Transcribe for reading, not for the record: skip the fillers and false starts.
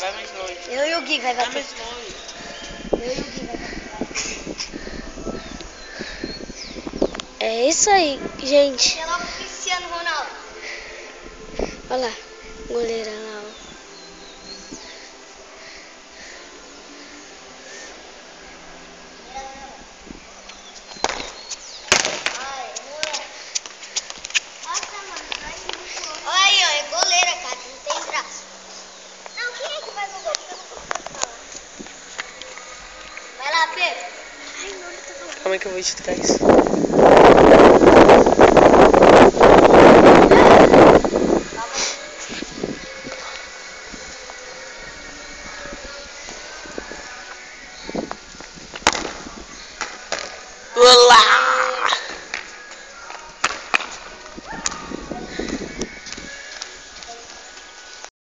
vai mais longe. Eu e o Gui vai Vai bater. mais longe. Eu e o Gui vai bater. É isso aí, gente. É logo o Cristiano Ronaldo. Olha lá, goleira lá, ó. Olha aí, ó, é goleira, cara, não tem braço. Não, quem é que vai no gol? Porque eu não consigo falar. Vai lá, Pedro. Ai, não, ele tá falando. Calma aí que eu vou editar isso. Olá!